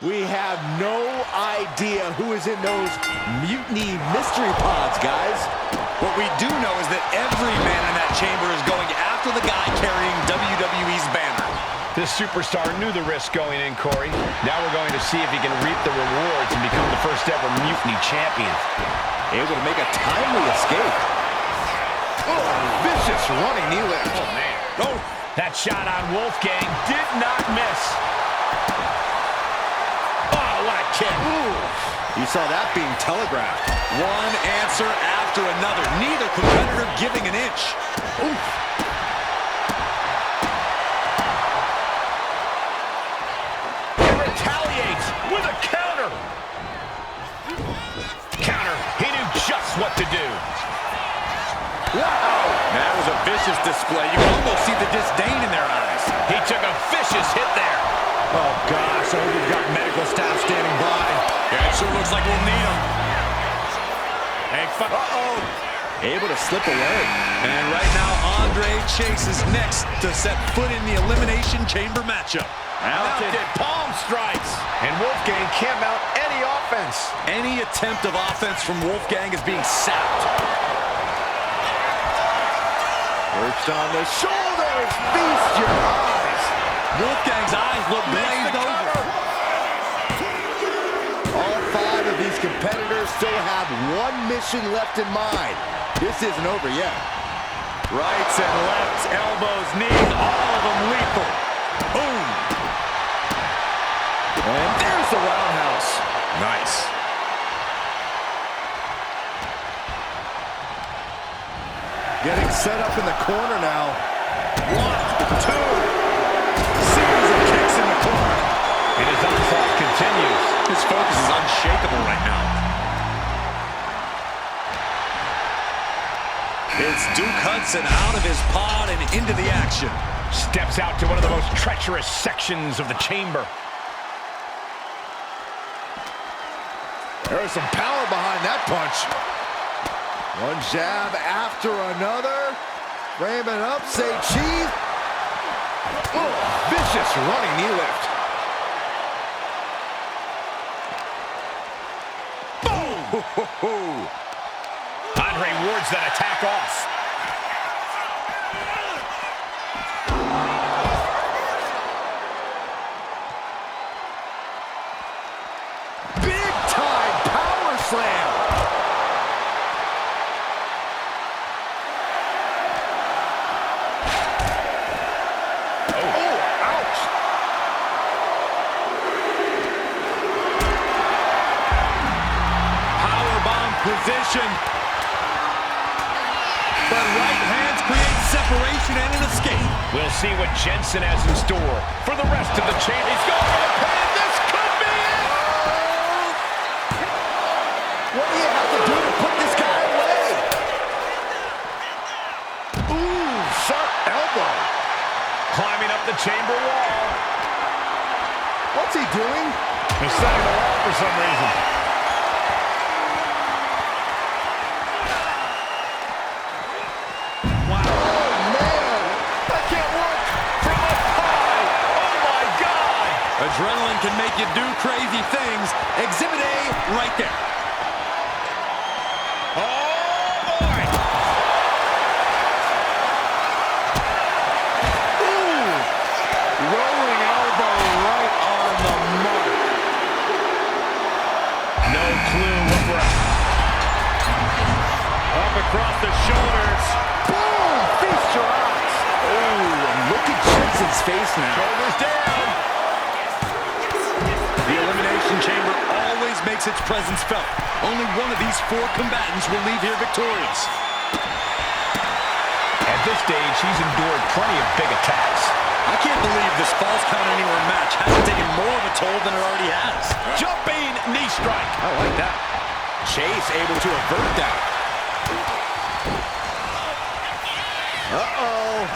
We have no idea who is in those mutiny mystery pods, guys. What we do know is that every man in that chamber is going after the guy carrying WWE's banner. This superstar knew the risk going in, Corey. Now we're going to see if he can reap the rewards and become the first ever mutiny champion. Able to make a timely escape. Oh, vicious running knee lift. Oh, man. Oh, that shot on Wolfgang did not miss. Oh, what a kick. Ooh. You saw that being telegraphed. One answer after another. Neither competitor giving an inch. Oof. He retaliates with a counter. Counter. He knew just what to do. Wow. That was a vicious display. You can almost see the disdain in their eyes. He took a vicious hit there. Oh, gosh. I hope we've got medical staff standing by. Yeah, it sure looks like we'll need them. Hey, uh-oh. Able to slip away. And right now, Andre Chase is next to set foot in the Elimination Chamber matchup. Mounted palm strikes. And Wolfgang can't mount any offense. Any attempt of offense from Wolfgang is being sapped. Perched on the shoulders. Feast your eyes. Wolfgang's eyes look glazed over. All five of these competitors still have one mission left in mind. This isn't over yet. Rights and lefts, elbows, knees, all of them lethal. Boom. And there's the roundhouse. Nice. Getting set up in the corner now. 1, 2. Series of kicks in the corner. And his onslaught continues. His focus is unshakable right now. It's Duke Hudson out of his pod and into the action. Steps out to one of the most treacherous sections of the chamber. There's some power behind that punch. One jab after another. Frame it up, say cheese. Oh, vicious running knee lift. Boom! Andre wards that attack off. Big time power slam. Oh, ouch. Powerbomb position. But right hands create separation and an escape. We'll see what Jensen has in store for the rest of the chain. He's going for the pin. This could be it. What do you have to do to put this guy away? Ooh, sharp elbow. Climbing up the chamber wall. What's he doing? He's setting the wall for some reason. Wow. Oh, man. That can't work. From up high. Oh, my God. Adrenaline can make you do crazy things. Exhibit A right there. Oh, boy. Ooh. Rolling elbow right on the mark. No clue what we're... Up across the shoulders. Boom! Feast your eyes. Oh, and look at Jensen's face now. Shoulders down. The Elimination Chamber always makes its presence felt. Only one of these four combatants will leave here victorious. At this stage, he's endured plenty of big attacks. I can't believe this Falls Count Anywhere match hasn't taken more of a toll than it already has. Jumping knee strike. I like that. Chase able to avert that. Uh-oh.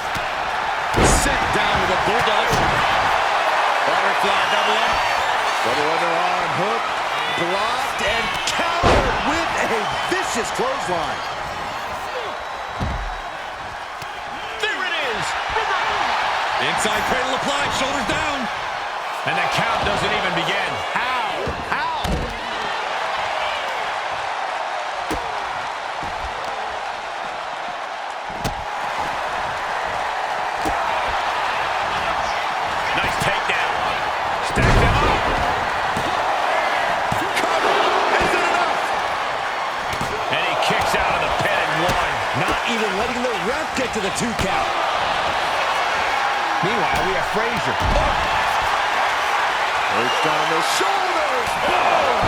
Sent down with a bulldog. Butterfly double up. Double underarm hook. Blocked and countered with a vicious clothesline. There it is. Inside cradle applied, shoulders down. And the count doesn't even begin. even letting the ref get to the 2 count. Meanwhile, we have Frazier. Perched on the shoulders. Boom!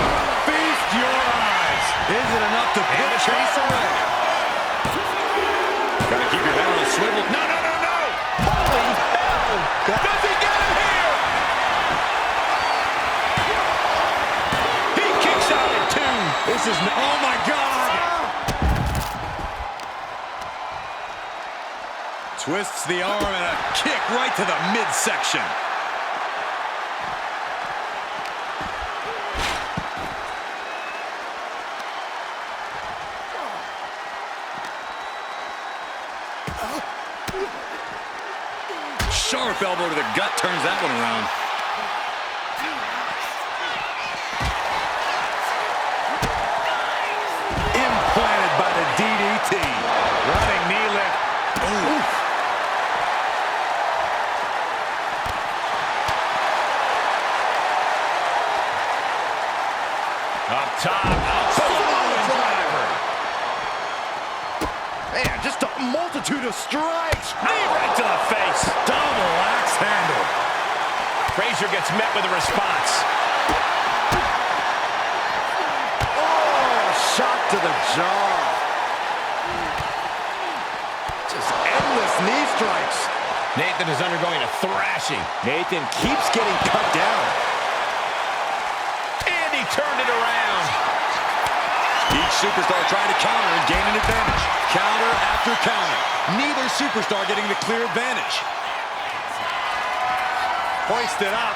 Feast your eyes. Is it enough to put Chase away? Gotta keep your head on a swivel. No, no, no, no! Holy hell! Does he get it here? He kicks out at 2. This is, oh my God! Twists the arm and a kick right to the midsection. Sharp elbow to the gut turns that one around. Implanted by the DDT. Running knee lift. Ooh. Up top. Samoan driver. Man, just a multitude of strikes. Knee right to the face. Double axe handle. Frazier gets met with a response. Oh, shot to the jaw. Just endless knee strikes. Nathan is undergoing a thrashing. Nathan keeps getting cut down. And he turned it around. Each superstar trying to counter and gain an advantage. Counter after counter. Neither superstar getting the clear advantage. Hoisted up.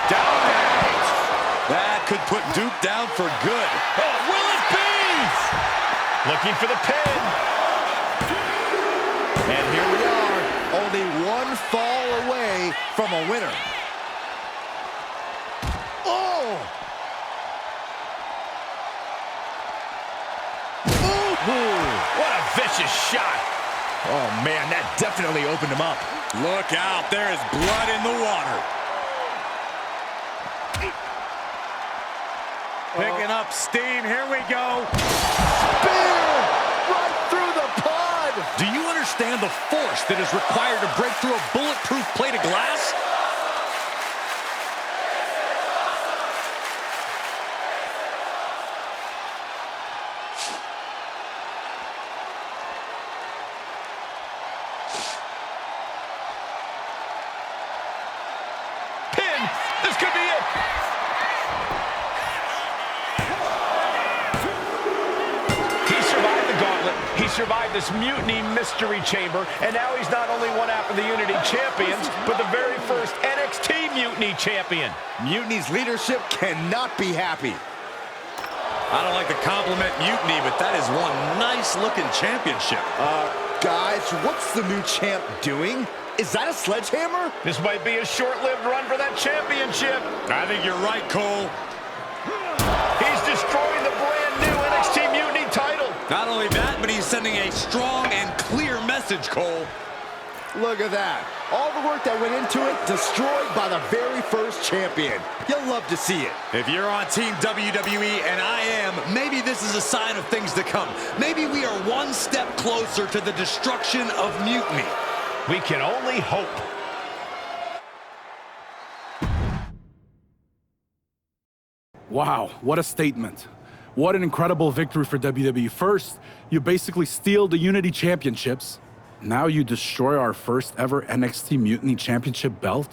Down and that could put Duke down for good. Oh, will it be? Looking for the pin. And here we are, only one fall away from a winner. Oh! What a vicious shot. Oh, man, that definitely opened him up. Look out, there is blood in the water. Picking up steam, here we go. Spear! Right through the pod! Do you understand the force that is required to break through a bulletproof plate of glass? Pin. This could be it. He survived the gauntlet. He survived this mutiny mystery chamber. And now he's not only one half of the Unity champions, but the very first NXT Mutiny champion. Mutiny's leadership cannot be happy. I don't like to compliment Mutiny, but that is one nice-looking championship. Guys, what's the new champ doing? Is that a sledgehammer? This might be a short-lived run for that championship. I think you're right, Cole. He's destroying the brand new NXT Mutiny title. Not only that, but he's sending a strong and clear message, Cole. Look at that. All the work that went into it, destroyed by the very first champion. You'll love to see it. If you're on Team WWE, and I am, maybe this is a sign of things to come. Maybe we are one step closer to the destruction of Mutiny. We can only hope. Wow, what a statement. What an incredible victory for WWE. First, you basically steal the Unity Championships. Now you destroy our first ever NXT Mutiny Championship belt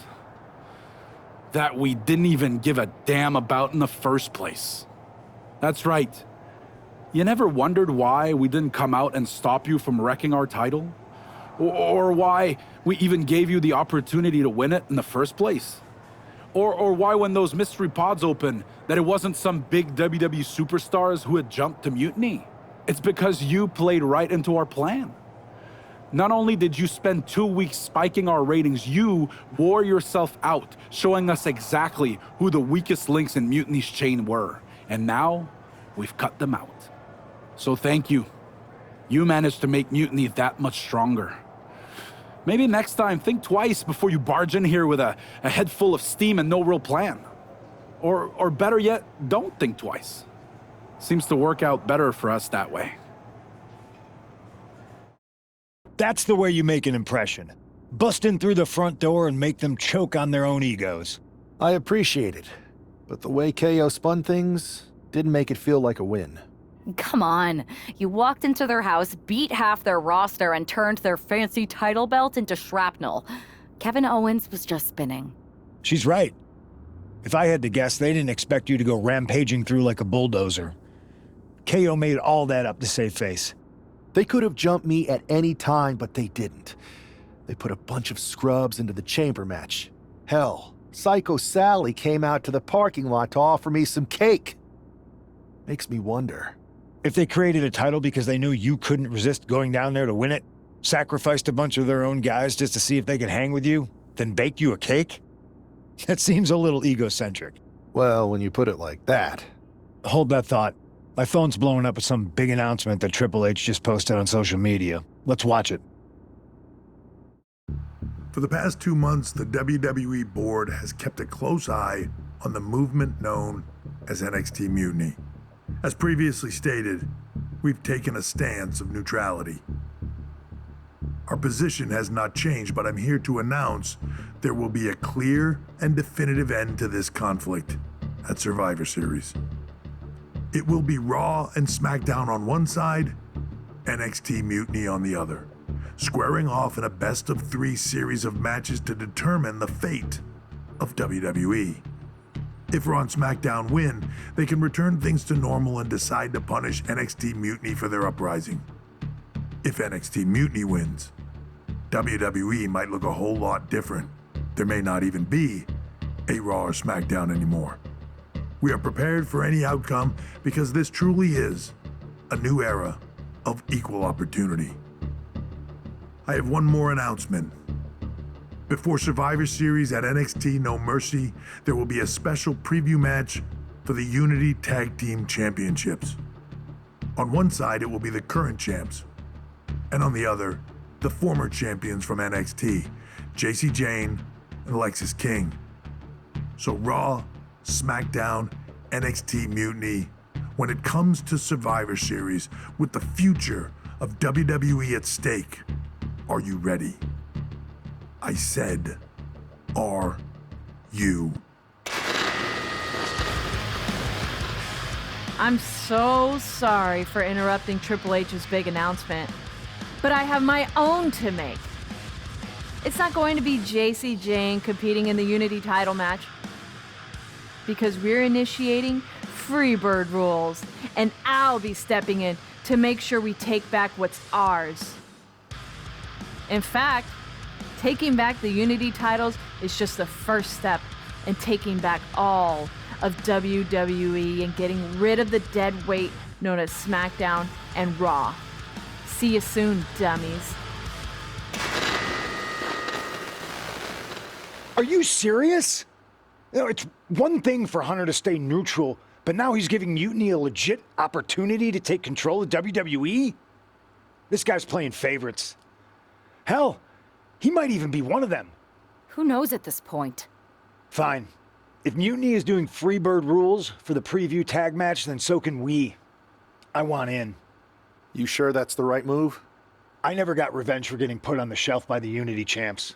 that we didn't even give a damn about in the first place. That's right. You never wondered why we didn't come out and stop you from wrecking our title? Or why we even gave you the opportunity to win it in the first place? Or why when those mystery pods opened that it wasn't some big WWE superstars who had jumped to Mutiny? It's because you played right into our plan. Not only did you spend 2 weeks spiking our ratings, you wore yourself out, showing us exactly who the weakest links in Mutiny's chain were. And now, we've cut them out. So thank you. You managed to make Mutiny that much stronger. Maybe next time, think twice before you barge in here with a head full of steam and no real plan. Or better yet, don't think twice. Seems to work out better for us that way. That's the way you make an impression. Bust in through the front door and make them choke on their own egos. I appreciate it, but the way KO spun things didn't make it feel like a win. Come on. You walked into their house, beat half their roster, and turned their fancy title belt into shrapnel. Kevin Owens was just spinning. She's right. If I had to guess, they didn't expect you to go rampaging through like a bulldozer. KO made all that up to save face. They could have jumped me at any time, but they didn't. They put a bunch of scrubs into the chamber match. Hell, Psycho Sally came out to the parking lot to offer me some cake. Makes me wonder. If they created a title because they knew you couldn't resist going down there to win it, sacrificed a bunch of their own guys just to see if they could hang with you, then baked you a cake? That seems a little egocentric. Well, when you put it like that. Hold that thought. My phone's blowing up with some big announcement that Triple H just posted on social media. Let's watch it. For the past 2 months, the WWE board has kept a close eye on the movement known as NXT Mutiny. As previously stated, we've taken a stance of neutrality. Our position has not changed, but I'm here to announce there will be a clear and definitive end to this conflict at Survivor Series. It will be Raw and SmackDown on one side, NXT Mutiny on the other, squaring off in a best-of-3 series of matches to determine the fate of WWE. If Raw and SmackDown win, they can return things to normal and decide to punish NXT Mutiny for their uprising. If NXT Mutiny wins, WWE might look a whole lot different. There may not even be a Raw or SmackDown anymore. We are prepared for any outcome because this truly is a new era of equal opportunity. I have one more announcement. Before Survivor Series at NXT No Mercy, there will be a special preview match for the Unity Tag Team Championships. On one side, it will be the current champs, and on the other, the former champions from NXT, Jacy Jayne and Alexis King. So Raw, SmackDown, NXT Mutiny, when it comes to Survivor Series, with the future of WWE at stake, are you ready? I said, are you? I'm so sorry for interrupting Triple H's big announcement, but I have my own to make. It's not going to be Jacy Jayne competing in the Unity title match, because we're initiating Freebird rules, and I'll be stepping in to make sure we take back what's ours. In fact, taking back the Unity titles is just the first step in taking back all of WWE and getting rid of the dead weight known as SmackDown and Raw. See you soon, dummies. Are you serious? You know, it's one thing for Hunter to stay neutral, but now he's giving Mutiny a legit opportunity to take control of WWE? This guy's playing favorites. Hell, he might even be one of them. Who knows at this point? Fine. If Mutiny is doing Freebird rules for the preview tag match, then so can we. I want in. You sure that's the right move? I never got revenge for getting put on the shelf by the Unity champs.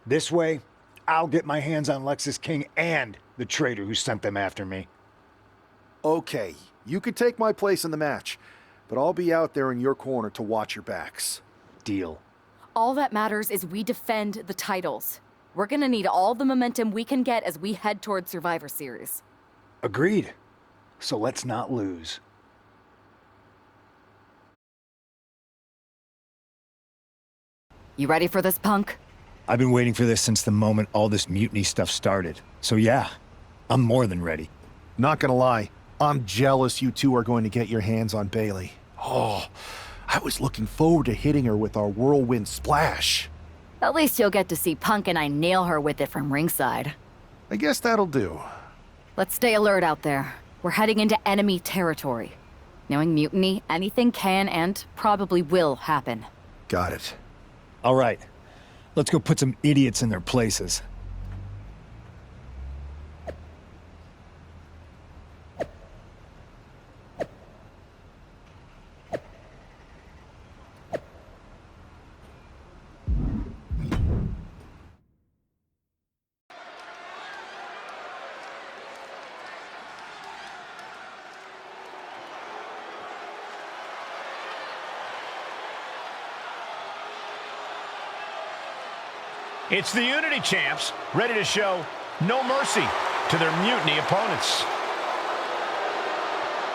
This way, I'll get my hands on Alexis King and the traitor who sent them after me. Okay, you could take my place in the match, but I'll be out there in your corner to watch your backs. Deal. All that matters is we defend the titles. We're gonna need all the momentum we can get as we head towards Survivor Series. Agreed. So let's not lose. You ready for this, Punk? I've been waiting for this since the moment all this Mutiny stuff started. So yeah, I'm more than ready. Not gonna lie, I'm jealous you two are going to get your hands on Bayley. Oh, I was looking forward to hitting her with our whirlwind splash. At least you'll get to see Punk and I nail her with it from ringside. I guess that'll do. Let's stay alert out there. We're heading into enemy territory. Knowing Mutiny, anything can and probably will happen. Got it. All right, let's go put some idiots in their places. It's the Unity champs, ready to show no mercy to their mutiny opponents.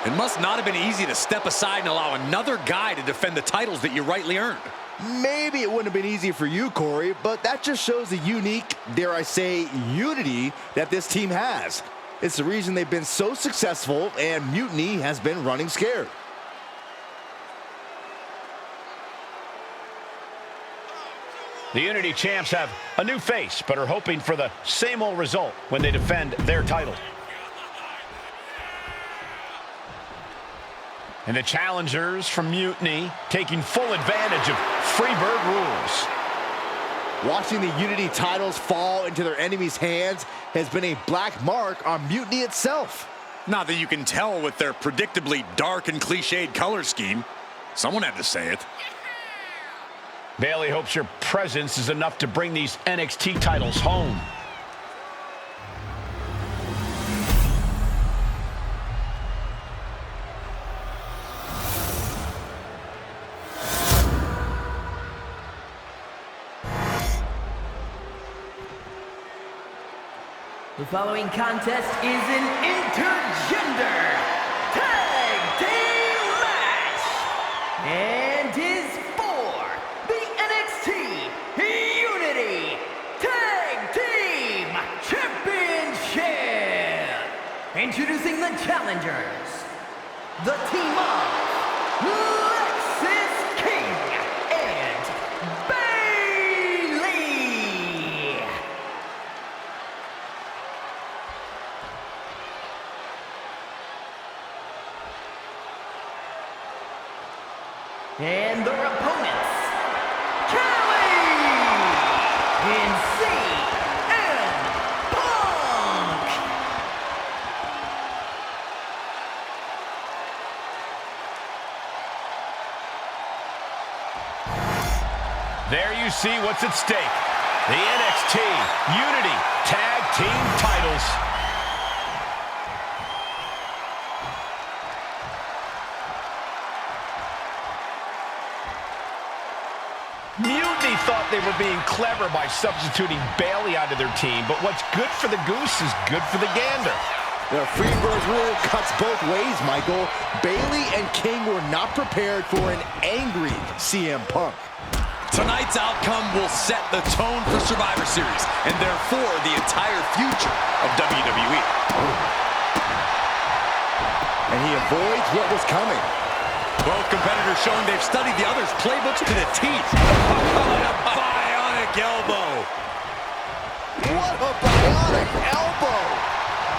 It must not have been easy to step aside and allow another guy to defend the titles that you rightly earned. Maybe it wouldn't have been easy for you, Corey, but that just shows the unique, dare I say, unity that this team has. It's the reason they've been so successful, and Mutiny has been running scared. The Unity champs have a new face, but are hoping for the same old result when they defend their title. And the challengers from Mutiny taking full advantage of Freebird rules. Watching the Unity titles fall into their enemies' hands has been a black mark on Mutiny itself. Not that you can tell with their predictably dark and cliched color scheme. Someone had to say it. Bayley hopes your presence is enough to bring these NXT titles home. The following contest is an intergender tag team match and is for the NXT Unity Tag Team Championship. Introducing the challengers, the team of Lexis King and Bayley. And their opponents, Kelly and CM Punk. There you see what's at stake. The NXT Unity Tag Team titles. Mutiny thought they were being clever by substituting Bayley onto their team, but what's good for the goose is good for the gander. The Freebird rule cuts both ways, Michael. Bayley and King were not prepared for an angry CM Punk. Tonight's outcome will set the tone for Survivor Series, and therefore the entire future of WWE. And he avoids what was coming. Both competitors showing they've studied the other's playbooks to the teeth. What a bionic elbow. What a bionic elbow.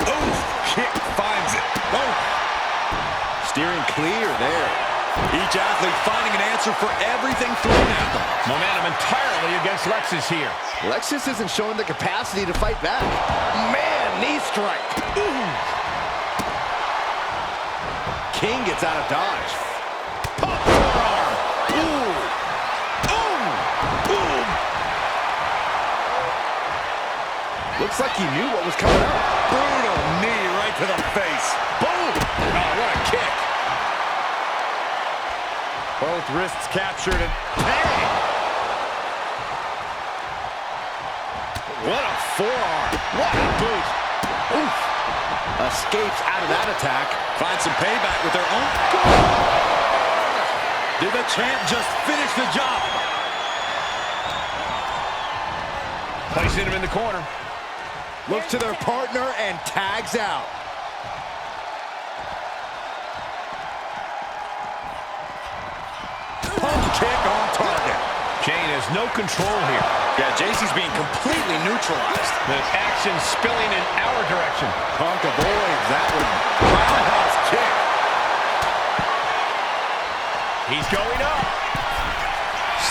Oof, kick finds it. Oh. Steering clear there. Each athlete finding an answer for everything thrown at them. Momentum entirely against Lexis here. Lexis isn't showing the capacity to fight back. Man, knee strike. Ooh. King gets out of dodge. Forearm. Ooh. Ooh. Ooh. Looks like he knew what was coming up. Brutal knee right to the face. Boom. Oh, what a kick. Both wrists captured and bang! What a forearm. What a boot. Oof. Escapes out of that attack. Finds some payback with their own. Did the champ just finish the job? Placing him in the corner. Looks to their partner and tags out. Kick on target. Kane has no control here. Yeah, JC's being completely neutralized. The action spilling in our direction. Punk avoids that one. Roundhouse kick. He's going up.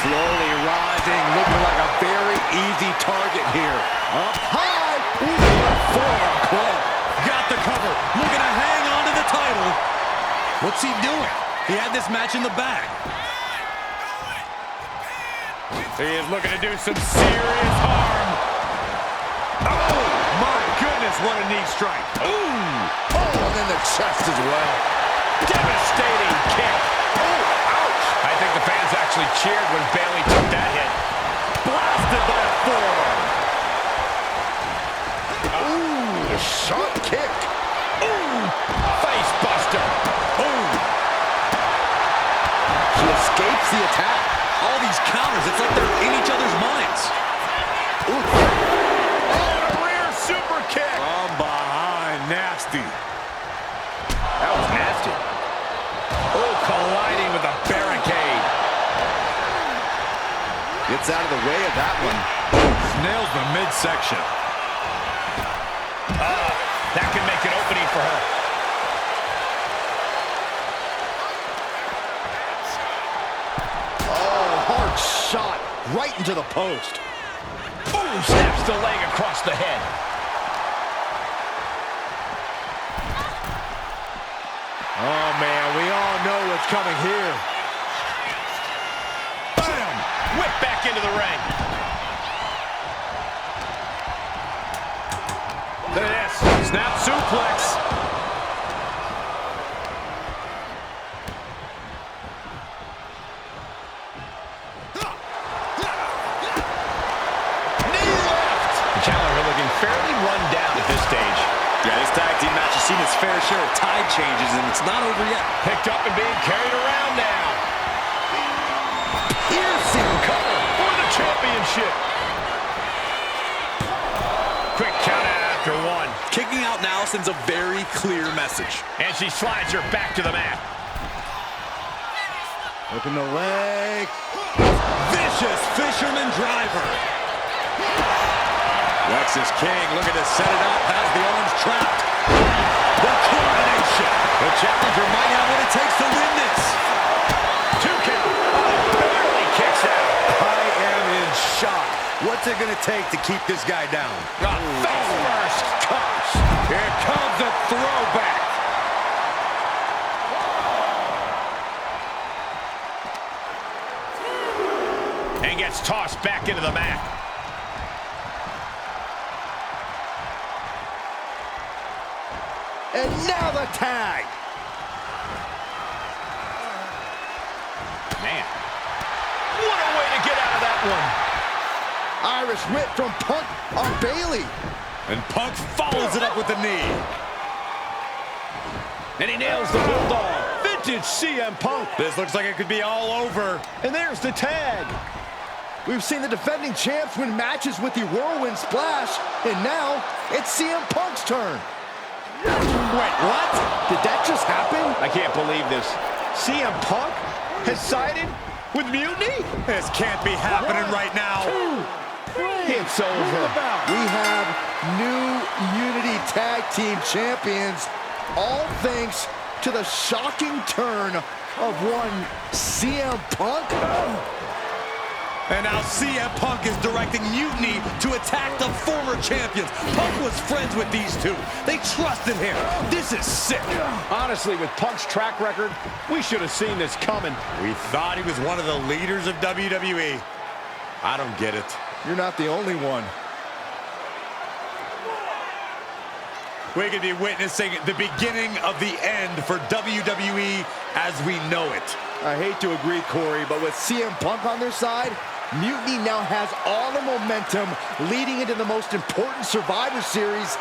Slowly rising, looking like a very easy target here. Up high. Ooh, what a forearm club. Got the cover. Looking to hang on to the title. What's he doing? He had this match in the bag. He is looking to do some serious harm. Oh, my goodness, what a knee strike. Ooh. Oh, and then the chest as well. Devastating kick. Oh, ouch. I think the fans actually cheered when Bayley took that hit. blasted by a forearm. Ooh, a sharp kick. Ooh, face buster. Boom. She escapes the attack. All these counters, it's like they're in each other's minds. Oh, a rear super kick. From behind, nasty. That was nasty. Oh, colliding with a barricade. Gets out of the way of that one. Nails the midsection. That could make an opening for her. Oh, hard shot right into the post. Boom, snaps the leg across the head. Oh, man, we all know what's coming here. Bam! Whip back into the ring. Look at this. Snap suplex. Knee left. The challenger looking fairly run down at this stage. Yeah, this tag team match has seen its fair share of tide changes, and it's not over yet. Picked up and being carried around now. Piercing Cover for the championship. Quick count out after one. Kicking out now sends a very clear message. And she slides her back to the mat. Hooking the leg. Vicious fisherman driver. Lexus King looking to set it up, has the arms trapped. The coronation. The challenger might have what it takes to win this. 2 count. Barely kicks out. I am in shock. What's it going to take to keep this guy down? Face first. Gosh. Here comes a throwback. And gets tossed back into the mat. And now the tag. Man. What a way to get out of that one. Irish whip from Punk on Bailey. And Punk follows it up with the knee. And he nails the bulldog. Vintage CM Punk. This looks like it could be all over. And there's the tag. We've seen the defending champs win matches with the whirlwind splash, and now it's CM Punk's turn. Wait, what? Did that just happen? I can't believe this. CM Punk has sided with Mutiny? This can't be happening right now. It's over. We have new Unity Tag Team Champions, all thanks to the shocking turn of one CM Punk. And now CM Punk is directing Mutiny to attack the former champions. Punk was friends with these two. They trusted him. This is sick. Honestly, with Punk's track record, we should have seen this coming. We thought he was one of the leaders of WWE. I don't get it. You're not the only one. We could be witnessing the beginning of the end for WWE as we know it. I hate to agree, Corey, but with CM Punk on their side, Mutiny now has all the momentum leading into the most important Survivor Series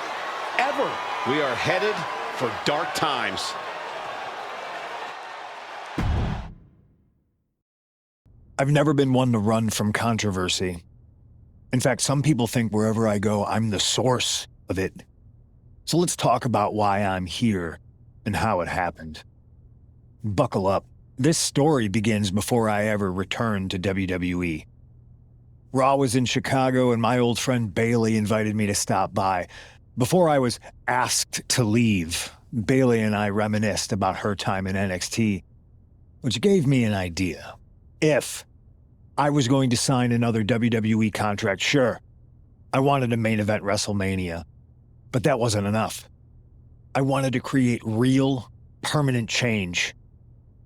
ever. We are headed for dark times. I've never been one to run from controversy. In fact, some people think wherever I go, I'm the source of it. So let's talk about why I'm here and how it happened. Buckle up. This story begins before I ever returned to WWE. Raw was in Chicago and my old friend Bailey invited me to stop by. Before I was asked to leave, Bailey and I reminisced about her time in NXT, which gave me an idea. If I was going to sign another WWE contract, sure, I wanted a main event WrestleMania, but that wasn't enough. I wanted to create real, permanent change,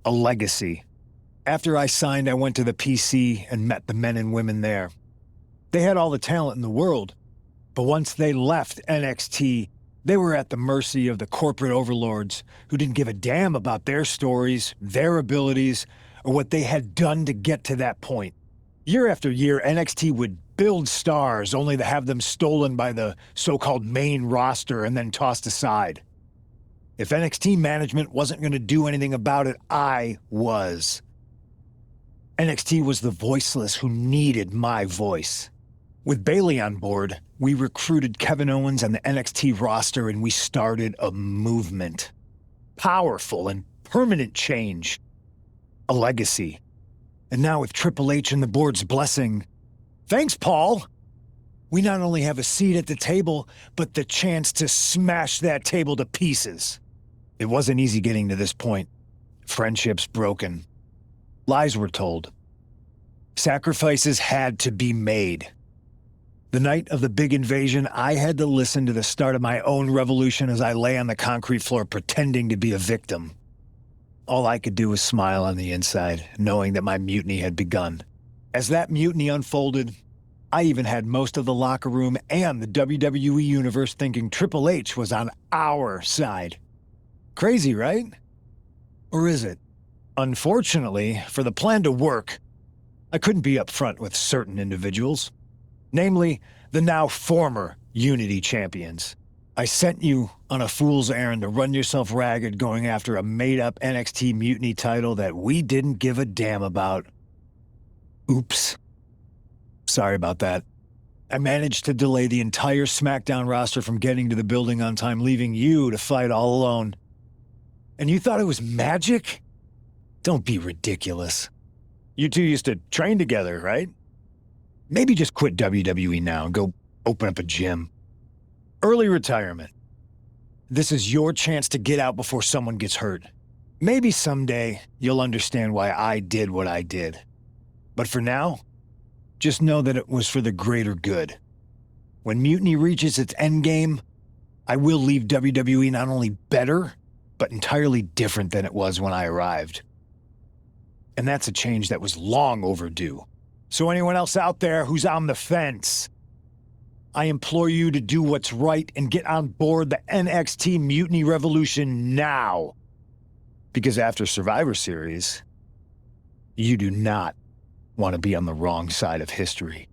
a legacy. After I signed, I went to the PC and met the men and women there. They had all the talent in the world, but once they left NXT, they were at the mercy of the corporate overlords who didn't give a damn about their stories, their abilities, or what they had done to get to that point. Year after year, NXT would build stars only to have them stolen by the so-called main roster and then tossed aside. If NXT management wasn't going to do anything about it, I was. NXT was the voiceless who needed my voice. With Bayley on board, we recruited Kevin Owens and the NXT roster, and we started a movement. Powerful and permanent change. A legacy. And now with Triple H and the board's blessing, thanks, Paul! We not only have a seat at the table, but the chance to smash that table to pieces. It wasn't easy getting to this point. Friendships broken. Lies were told. Sacrifices had to be made. The night of the big invasion, I had to listen to the start of my own revolution as I lay on the concrete floor pretending to be a victim. All I could do was smile on the inside, knowing that my mutiny had begun. As that mutiny unfolded, I even had most of the locker room and the WWE Universe thinking Triple H was on our side. Crazy, right? Or is it? Unfortunately, for the plan to work, I couldn't be upfront with certain individuals. Namely, the now former Unity champions. I sent you on a fool's errand to run yourself ragged going after a made-up NXT Mutiny title that we didn't give a damn about. Oops. Sorry about that. I managed to delay the entire SmackDown roster from getting to the building on time, leaving you to fight all alone. And you thought it was magic? Don't be ridiculous. You two used to train together, right? Maybe just quit WWE now and go open up a gym. Early retirement. This is your chance to get out before someone gets hurt. Maybe someday you'll understand why I did what I did. But for now, just know that it was for the greater good. When Mutiny reaches its endgame, I will leave WWE not only better, but entirely different than it was when I arrived. And that's a change that was long overdue. So anyone else out there who's on the fence, I implore you to do what's right and get on board the NXT Mutiny Revolution now. Because after Survivor Series, you do not want to be on the wrong side of history.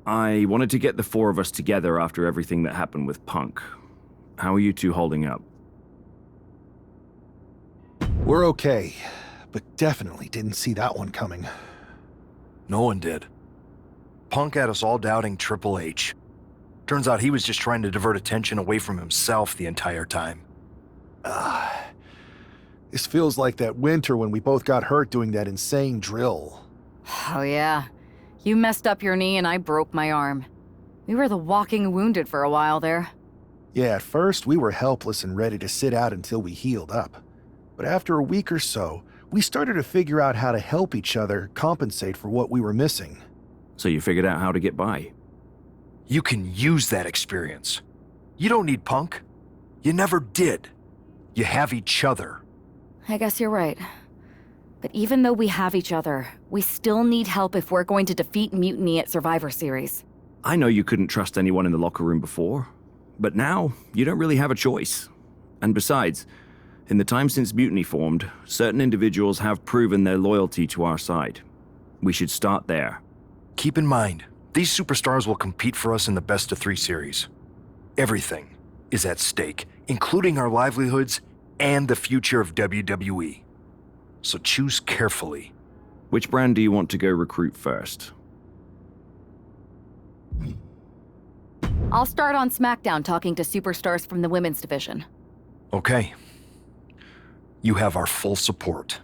I wanted to get the four of us together after everything that happened with Punk. How are you two holding up? We're okay, but definitely didn't see that one coming. No one did. Punk had us all doubting Triple H. Turns out he was just trying to divert attention away from himself the entire time. This feels like that winter when we both got hurt doing that insane drill. Oh yeah. You messed up your knee and I broke my arm. We were the walking wounded for a while there. Yeah, at first we were helpless and ready to sit out until we healed up. But after a week or so, we started to figure out how to help each other compensate for what we were missing. So you figured out how to get by? You can use that experience. You don't need Punk. You never did. You have each other. I guess you're right. But even though we have each other, we still need help if we're going to defeat Mutiny at Survivor Series. I know you couldn't trust anyone in the locker room before, but now you don't really have a choice. And besides, in the time since Mutiny formed, certain individuals have proven their loyalty to our side. We should start there. Keep in mind, these superstars will compete for us in the best-of-3 series. Everything is at stake, including our livelihoods and the future of WWE. So choose carefully. Which brand do you want to go recruit first? I'll start on SmackDown talking to superstars from the women's division. Okay. You have our full support.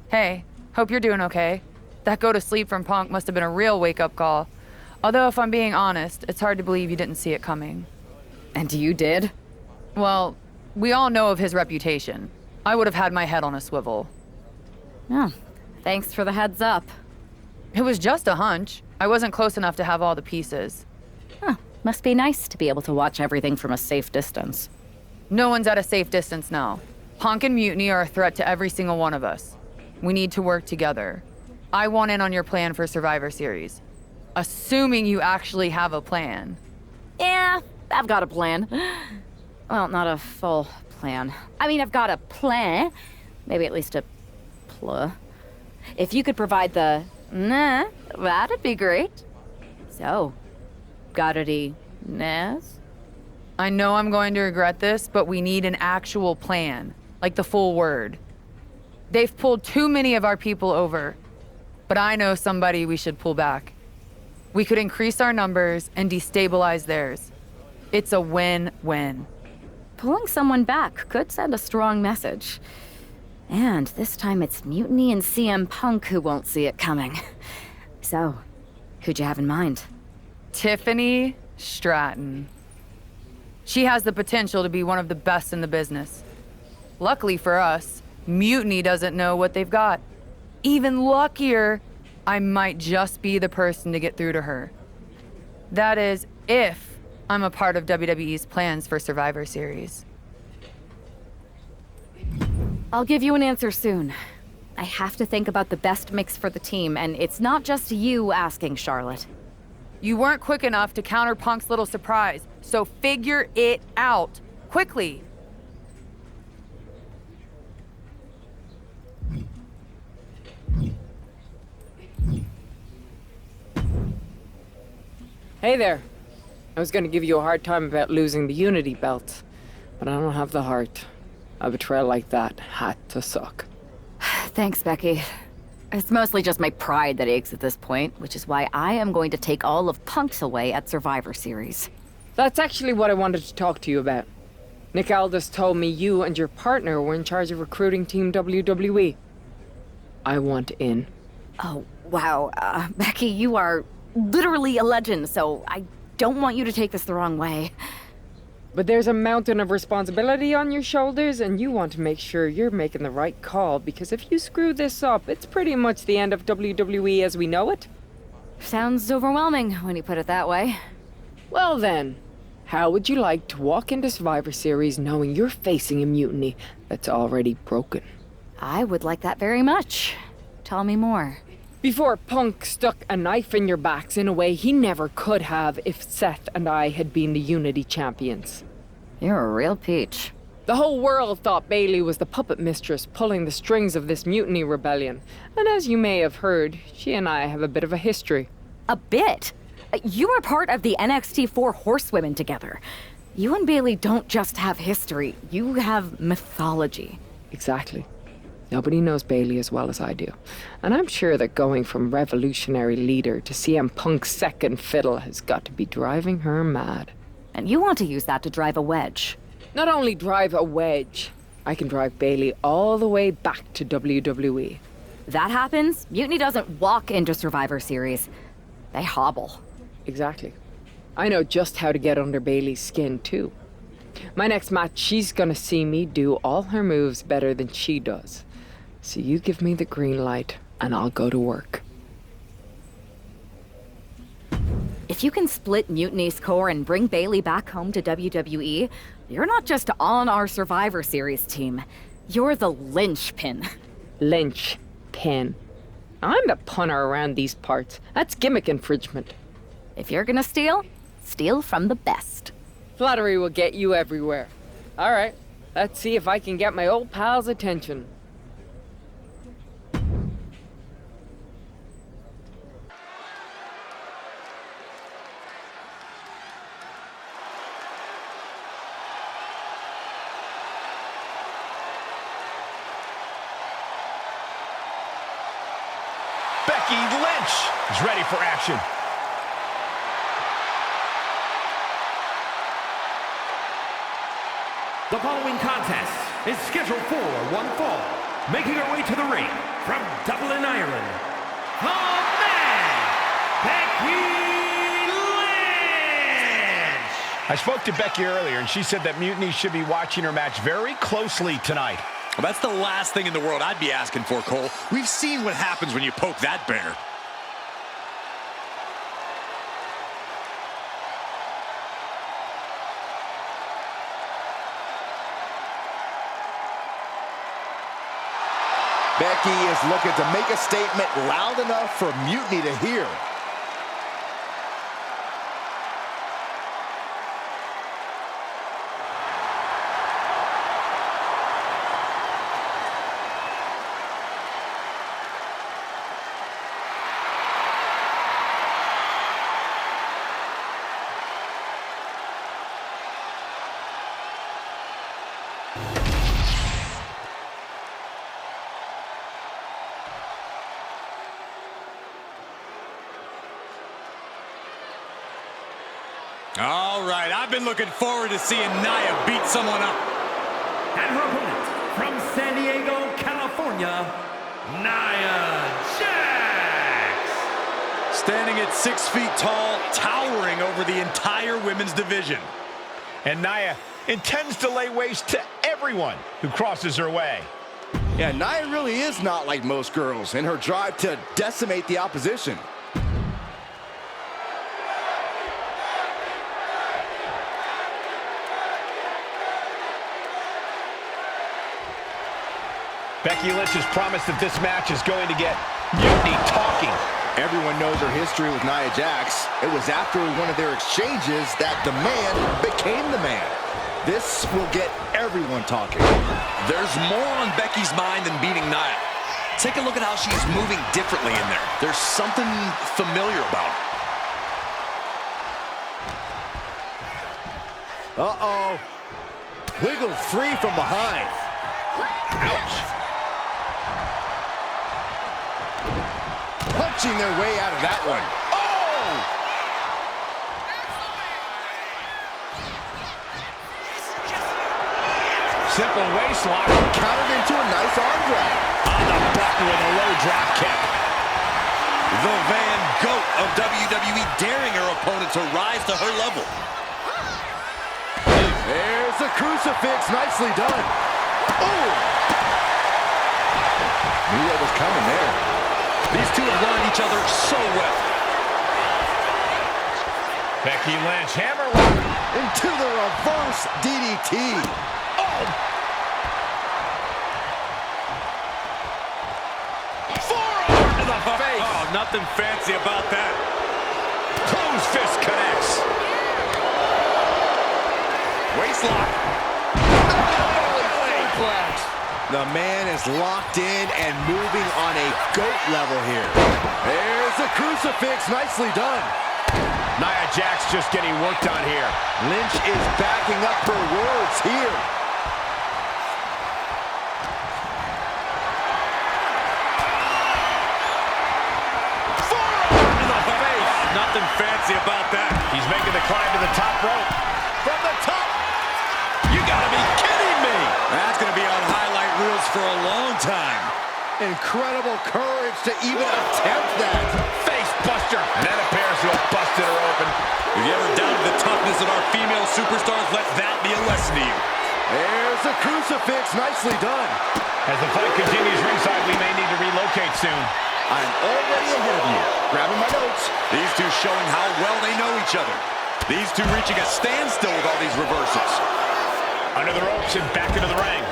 Hey, hope you're doing okay. That go to sleep from Punk must have been a real wake-up call. Although if I'm being honest, it's hard to believe you didn't see it coming. And you did? Well, we all know of his reputation. I would have had my head on a swivel. Oh, thanks for the heads up. It was just a hunch. I wasn't close enough to have all the pieces. Huh. Must be nice to be able to watch everything from a safe distance. No one's at a safe distance now. Punk and Mutiny are a threat to every single one of us. We need to work together. I want in on your plan for Survivor Series. Assuming you actually have a plan. Yeah, I've got a plan. Well, not a full plan. I mean, I've got a plan. Maybe at least a plur. If you could provide the nah, that'd be great. So, got any nas? I know I'm going to regret this, but we need an actual plan. Like the full word. They've pulled too many of our people over. But I know somebody we should pull back. We could increase our numbers and destabilize theirs. It's a win-win. Pulling someone back could send a strong message. And this time it's Mutiny and CM Punk who won't see it coming. So, who'd you have in mind? Tiffany Stratton. She has the potential to be one of the best in the business. Luckily for us, Mutiny doesn't know what they've got. Even luckier, I might just be the person to get through to her. That is, if I'm a part of WWE's plans for Survivor Series. I'll give you an answer soon. I have to think about the best mix for the team, and it's not just you asking, Charlotte. You weren't quick enough to counter Punk's little surprise, so figure it out. Quickly. Hey there. I was gonna give you a hard time about losing the Unity belt, but I don't have the heart. A betrayal like that had to suck. Thanks, Becky. It's mostly just my pride that aches at this point, which is why I am going to take all of Punk's away at Survivor Series. That's actually what I wanted to talk to you about. Nick Aldis told me you and your partner were in charge of recruiting Team WWE. I want in. Oh, wow. Becky, you are literally a legend, so I don't want you to take this the wrong way. But there's a mountain of responsibility on your shoulders, and you want to make sure you're making the right call, because if you screw this up, it's pretty much the end of WWE as we know it. Sounds overwhelming when you put it that way. Well then, how would you like to walk into Survivor Series knowing you're facing a mutiny that's already broken? I would like that very much. Tell me more. Before Punk stuck a knife in your backs in a way he never could have if Seth and I had been the Unity champions. You're a real peach. The whole world thought Bayley was the puppet mistress pulling the strings of this mutiny rebellion. And as you may have heard, she and I have a bit of a history. A bit? You were part of the NXT 4 Horsewomen together. You and Bayley don't just have history, you have mythology. Exactly. Nobody knows Bayley as well as I do. And I'm sure that going from revolutionary leader to CM Punk's second fiddle has got to be driving her mad. And you want to use that to drive a wedge. Not only drive a wedge, I can drive Bayley all the way back to WWE. That happens, Mutiny doesn't walk into Survivor Series. They hobble. Exactly. I know just how to get under Bayley's skin, too. My next match, she's gonna see me do all her moves better than she does. So you give me the green light, and I'll go to work. If you can split Mutiny's core and bring Bayley back home to WWE, you're not just on our Survivor Series team. You're the linchpin. Linchpin. I'm the punter around these parts. That's gimmick infringement. If you're gonna steal, steal from the best. Flattery will get you everywhere. All right, let's see if I can get my old pal's attention. Becky Lynch is ready for action. The following contest is scheduled for one fall. Making her way to the ring from Dublin, Ireland, the man, Becky Lynch! I spoke to Becky earlier, and she said that Mutiny should be watching her match very closely tonight. Well, that's the last thing in the world I'd be asking for, Cole. We've seen what happens when you poke that bear. Becky is looking to make a statement loud enough for Mutiny to hear. All right, I've been looking forward to seeing Nia beat someone up. And her opponent, from San Diego, California, Nia Jax. Standing at 6 feet tall, towering over the entire women's division. And Nia intends to lay waste to everyone who crosses her way. Yeah, Nia really is not like most girls in her drive to decimate the opposition. Becky Lynch has promised that this match is going to get Mutiny talking. Everyone knows her history with Nia Jax. It was after one of their exchanges that the man became the man. This will get everyone talking. There's more on Becky's mind than beating Nia. Take a look at how she's moving differently in there. There's something familiar about her. Uh-oh. Wiggled free from behind. Ouch. Punching their way out of that one. Oh! Simple waist lock. Countered into a nice arm drag. On the button with a low drop kick. The Van Goat of WWE daring her opponent to rise to her level. There's the crucifix. Nicely done. Oh! Knew what was coming there. These two have learned each other so well. Becky Lynch, hammerlock. Into the reverse DDT. Oh! Forearm to the face. Oh, nothing fancy about that. Closed fist connects. Waistlock. The man is locked in and moving on a goat level here. There's the crucifix. Nicely done. Nia Jax just getting worked on here. Lynch is backing up her words here. Forearm to the face. Nothing fancy about that. He's making the climb to the top rope. From the top. You gotta be kidding me. That's gonna be on highlight reels for a long time. Incredible courage to even attempt that. Face buster. And that appears to have busted her open. If you ever doubted the toughness of our female superstars, let that be a lesson to you. There's the crucifix. Nicely done. As the fight continues ringside, we may need to relocate soon. I'm already ahead of you. Grabbing my notes. These two showing how well they know each other. These two reaching a standstill with all these reversals. Under the ropes and back into the ring.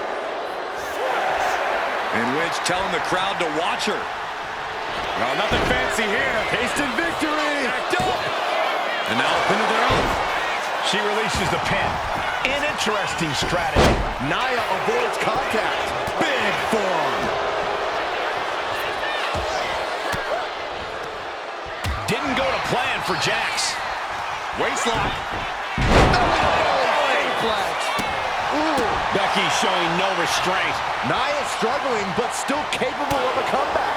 And Lynch telling the crowd to watch her. Well, nothing fancy here. Tasted victory. Backed up. And now up into their own. She releases the pin. An interesting strategy. Nia avoids contact. Big form. Didn't go to plan for Jax. Waistlock. Becky showing no restraint. Nia struggling, but still capable of a comeback.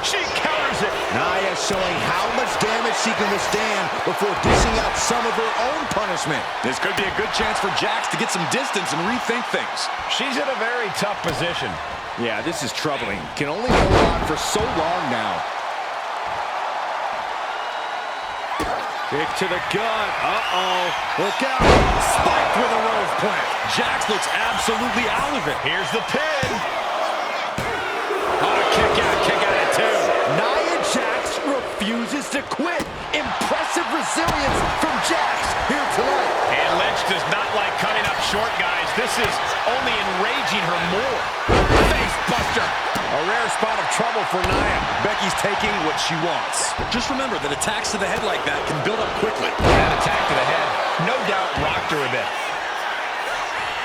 She counters it. Nia showing how much damage she can withstand before dishing out some of her own punishment. This could be a good chance for Jax to get some distance and rethink things. She's in a very tough position. Yeah, this is troubling. Can only hold on for so long now. Kick to the gut. Uh-oh. Look out. Spiked with a rose plant. Jax looks absolutely out of it. Here's the pin. Oh, kick out at two. Nia Jax refuses to quit. Impressive resilience from Jax here tonight. And Lynch does not like coming up short, guys. This is only enraging her more. Face buster. A rare spot of trouble for Nia. Becky's taking what she wants. Just remember that attacks to the head like that can build up quickly. That attack to the head, no doubt, rocked her a bit.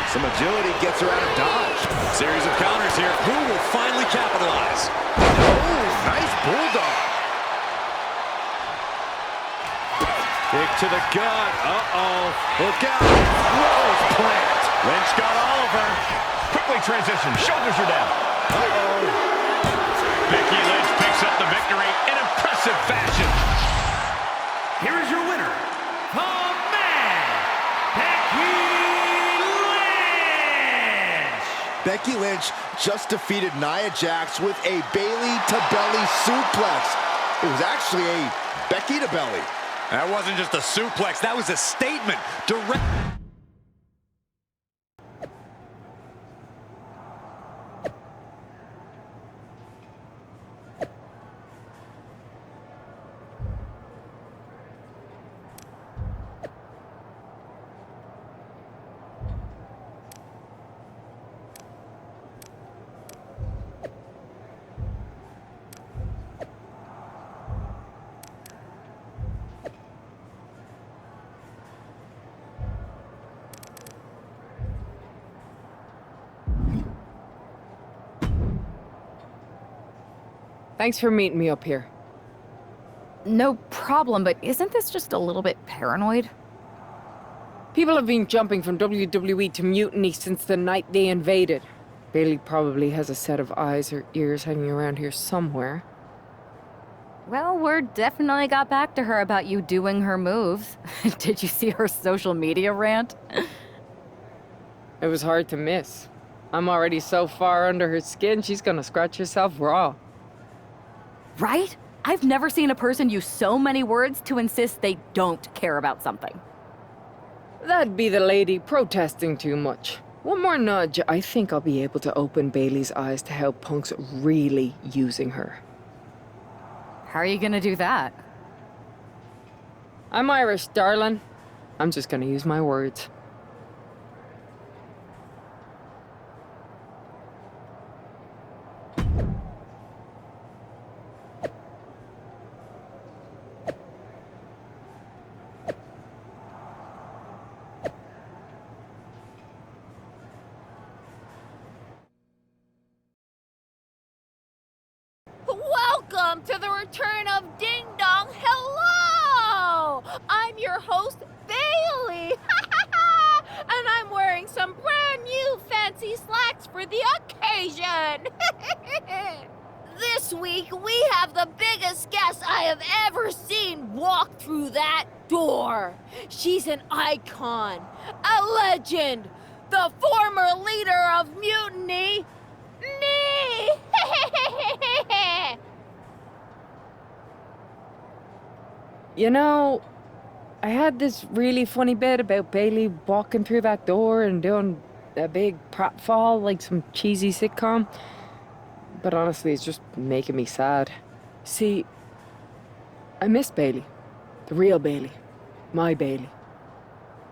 Some agility gets her out of dodge. Series of counters here. Who will finally capitalize? Oh, nice bulldog. Kick to the gut. Uh-oh. Look out. Rose plant. Lynch got all of her. Quickly transition. Shoulders are down. Uh-oh. Becky Lynch picks up the victory in impressive fashion. Here is your winner, the man, Becky Lynch. Becky Lynch just defeated Nia Jax with a Bayley-to-belly suplex. It was actually a Becky-to-belly. That wasn't just a suplex. That was a statement. Direct. Thanks for meeting me up here. No problem, but isn't this just a little bit paranoid? People have been jumping from WWE to Mutiny since the night they invaded. Bayley probably has a set of eyes or ears hanging around here somewhere. Well, word definitely got back to her about you doing her moves. Did you see her social media rant? It was hard to miss. I'm already so far under her skin, she's gonna scratch herself raw. Right? I've never seen a person use so many words to insist they don't care about something. That'd be the lady protesting too much. One more nudge, I think I'll be able to open Bayley's eyes to how Punk's really using her. How are you gonna do that? I'm Irish, darling. I'm just gonna use my words. Welcome to the return of Ding Dong. Hello! I'm your host, Bayley. And I'm wearing some brand new fancy slacks for the occasion. This week, we have the biggest guest I have ever seen walk through that door. She's an icon, a legend, the former leader of Mutiny, me! You know, I had this really funny bit about Bayley walking through that door and doing a big pratfall like some cheesy sitcom. But honestly, it's just making me sad. See, I miss Bayley. The real Bayley. My Bayley.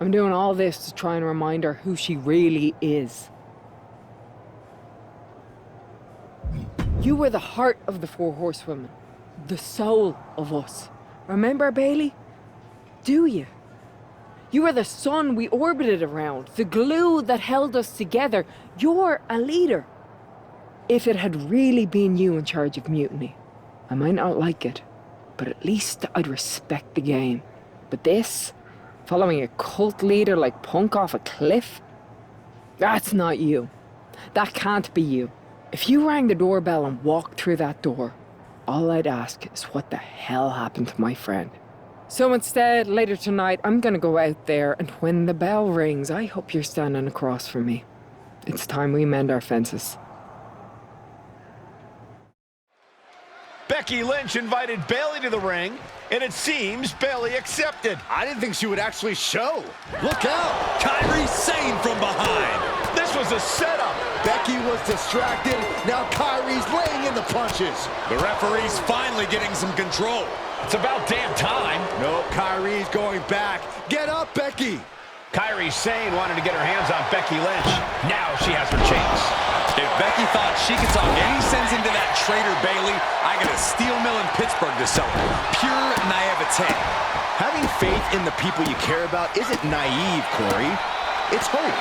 I'm doing all this to try and remind her who she really is. You were the heart of the Four Horsewomen. The soul of us. Remember, Bayley? Do you? You were the sun we orbited around, the glue that held us together. You're a leader. If it had really been you in charge of Mutiny, I might not like it, but at least I'd respect the game. But this, following a cult leader like Punk off a cliff, that's not you. That can't be you. If you rang the doorbell and walked through that door, all I'd ask is what the hell happened to my friend. So instead, later tonight, I'm gonna go out there, and when the bell rings, I hope you're standing across from me. It's time we mend our fences. Becky Lynch invited Bayley to the ring, and it seems Bayley accepted. I didn't think she would actually show. Look out! Kairi Sane from behind. This was a setup. Becky was distracted. Now Kairi's laying in the punches. The referee's finally getting some control. It's about damn time. No, Kairi's going back. Get up, Becky. Kairi Sane wanted to get her hands on Becky Lynch. Now she has her chance. If Becky thought she could talk any sense into that traitor Bayley, I got a steel mill in Pittsburgh to sell her. Pure naivete. Having faith in the people you care about isn't naive, Corey. It's hope.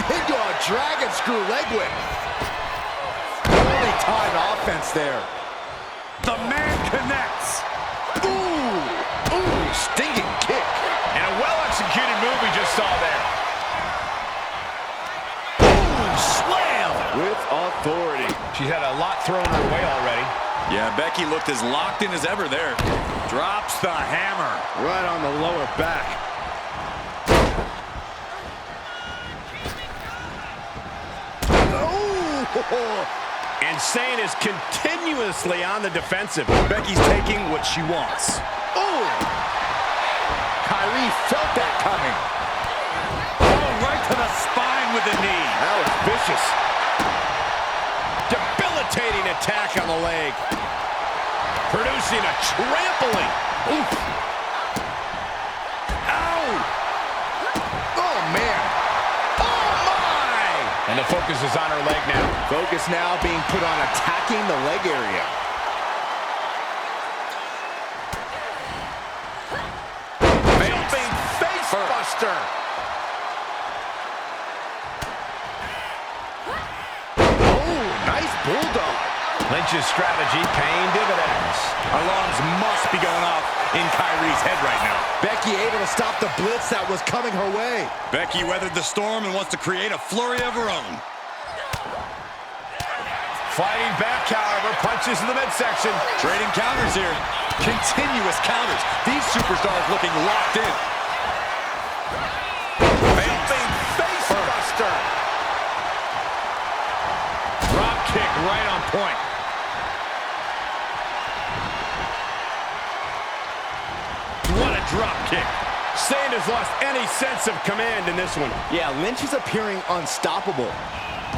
Into a dragon screw leg whip. Only timed offense there. The man connects. Ooh, stinging kick. And a well-executed move we just saw there. Slam with authority. She's had a lot thrown her way already. Yeah, Becky looked as locked in as ever there. Drops the hammer. Right on the lower back. And Sane is continuously on the defensive. Becky's taking what she wants. Oh! Kairi felt that coming. Oh, right to the spine with the knee. That was vicious. Debilitating attack on the leg. Producing a trampling. Oof. Ow! Oh, man. Oh, my! And the focus is on her leg now. Focus now being put on attacking the leg area. Jumping face buster. Oh, nice bulldog. Lynch's strategy paying dividends. Alarms must be going off in Kairi's head right now. Becky able to stop the blitz that was coming her way. Becky weathered the storm and wants to create a flurry of her own. Fighting back, however, punches in the midsection. Trading counters here. Continuous counters. These superstars looking locked in. Jumping face buster. Drop kick right on point. What a drop kick. Sane has lost any sense of command in this one. Yeah, Lynch is appearing unstoppable.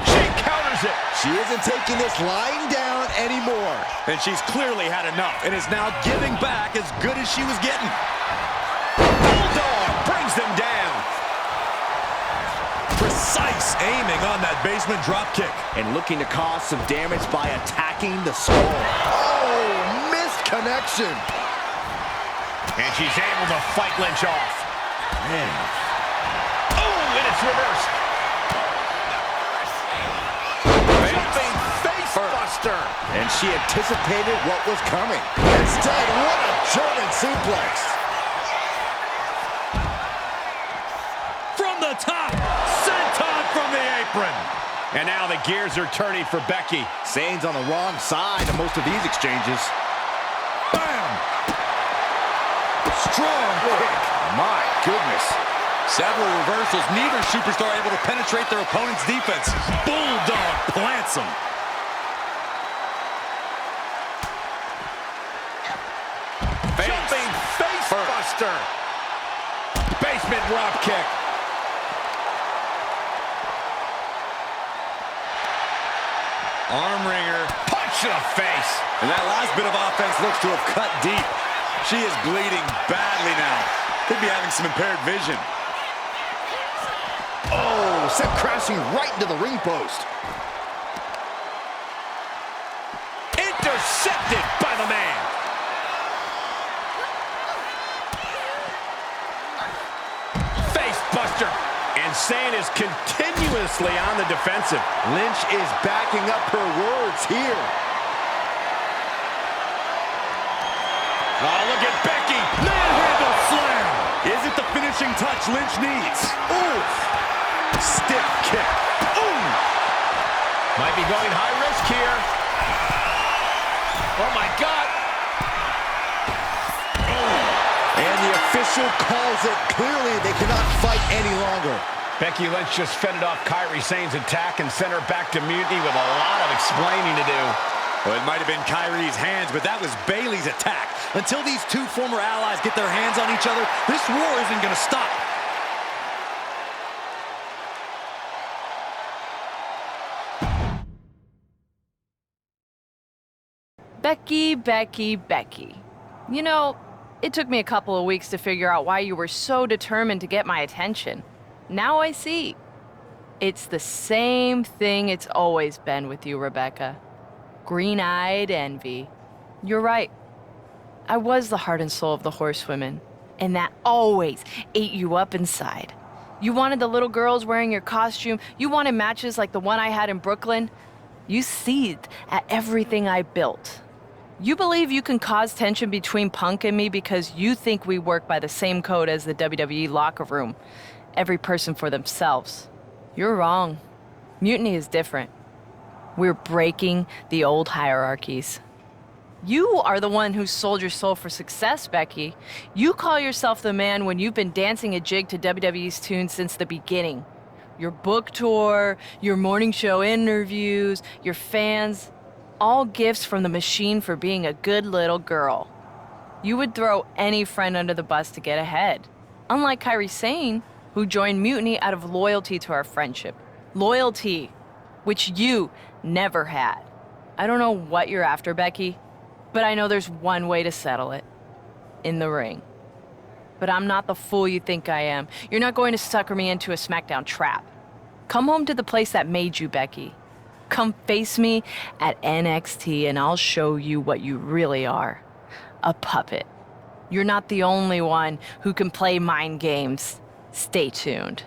She counters it. She isn't taking this lying down anymore. And she's clearly had enough and is now giving back as good as she was getting. Bulldog brings them down. Precise aiming on that basement drop kick. And looking to cause some damage by attacking the skull. Oh, missed connection. And she's able to fight Lynch off. Man. Oh, and it's reversed. Jumping face buster. And she anticipated what was coming. Instead, what a German suplex. From the top, senton from the apron. And now the gears are turning for Becky. Sane's on the wrong side of most of these exchanges. Bam! Strong kick. My goodness. Several reversals, neither superstar able to penetrate their opponent's defense. Bulldog plants them. Jumping face buster. Basement drop kick. Arm wringer. Punch to the face. And that last bit of offense looks to have cut deep. She is bleeding badly now. Could be having some impaired vision. Oh, sent crashing right into the ring post. Intercepted by the man. Face buster. And Sane is continuously on the defensive. Lynch is backing up her words here. Oh, look at Becky. Manhandle slam. Is it the finishing touch Lynch needs? Oof. Stiff kick. Ooh. Might be going high risk here. Oh, my God. And the official calls it. Clearly, they cannot fight any longer. Becky Lynch just fended off Kairi Sane's attack and sent her back to mutiny with a lot of explaining to do. Well, it might have been Kairi's hands, but that was Bayley's attack. Until these two former allies get their hands on each other, this war isn't going to stop. Becky, Becky, Becky. You know, It took me a couple of weeks to figure out why you were so determined to get my attention. Now I see. It's the same thing it's always been with you, Rebecca. Green-eyed envy. You're right. I was the heart and soul of the Horsewomen, and that always ate you up inside. You wanted the little girls wearing your costume. You wanted matches like the one I had in Brooklyn. You seethed at everything I built. You believe you can cause tension between Punk and me because you think we work by the same code as the WWE locker room. Every person for themselves. You're wrong. Mutiny is different. We're breaking the old hierarchies. You are the one who sold your soul for success, Becky. You call yourself the man when you've been dancing a jig to WWE's tune since the beginning. Your book tour, your morning show interviews, your fans, all gifts from the machine for being a good little girl. You would throw any friend under the bus to get ahead. Unlike Kairi Sane, who joined Mutiny out of loyalty to our friendship. Loyalty, which you never had. I don't know what you're after, Becky, but I know there's one way to settle it. In the ring. But I'm not the fool you think I am. You're not going to sucker me into a SmackDown trap. Come home to the place that made you, Becky. Come face me at NXT and I'll show you what you really are. A puppet. You're not the only one who can play mind games. Stay tuned.